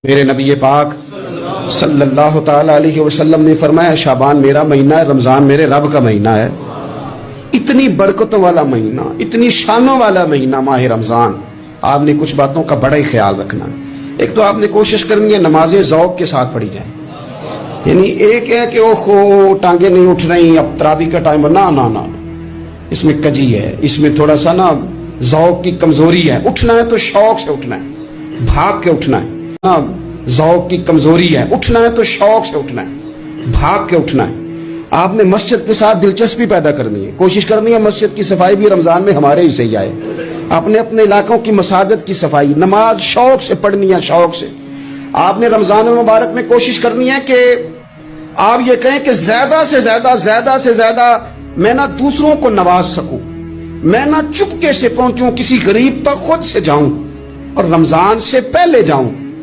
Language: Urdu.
میرے نبی پاک صلی اللہ تعالی علیہ وسلم نے فرمایا شعبان میرا مہینہ ہے، رمضان میرے رب کا مہینہ ہے۔ اتنی برکتوں والا مہینہ، اتنی شانوں والا مہینہ ماہ رمضان، آپ نے کچھ باتوں کا بڑا ہی خیال رکھنا ہے۔ ایک تو آپ نے کوشش کرنی ہے نمازیں ذوق کے ساتھ پڑھی جائیں، یعنی ایک ہے کہ اوہ ٹانگیں نہیں اٹھ رہی اب تراویح کا ٹائم، نہ اس میں کجی ہے، اس میں تھوڑا سا نا ذوق کی کمزوری ہے۔ اٹھنا ہے تو شوق سے اٹھنا ہے، بھاگ کے اٹھنا ہے۔ ذوق کی کمزوری ہے، اٹھنا ہے تو شوق سے اٹھنا ہے، بھاگ کے اٹھنا ہے۔ آپ نے مسجد کے ساتھ دلچسپی پیدا کرنی ہے، کوشش کرنی ہے مسجد کی صفائی بھی رمضان میں ہمارے ہی سے ہی آئے۔ اپنے علاقوں کی مساجد کی صفائی، نماز شوق سے پڑھنی ہے، شوق سے۔ آپ نے رمضان المبارک میں کوشش کرنی ہے کہ آپ یہ کہیں کہ زیادہ سے زیادہ میں نہ دوسروں کو نواز سکوں، میں نہ چپکے سے پہنچوں کسی غریب تک، خود سے جاؤں اور رمضان سے پہلے جاؤں۔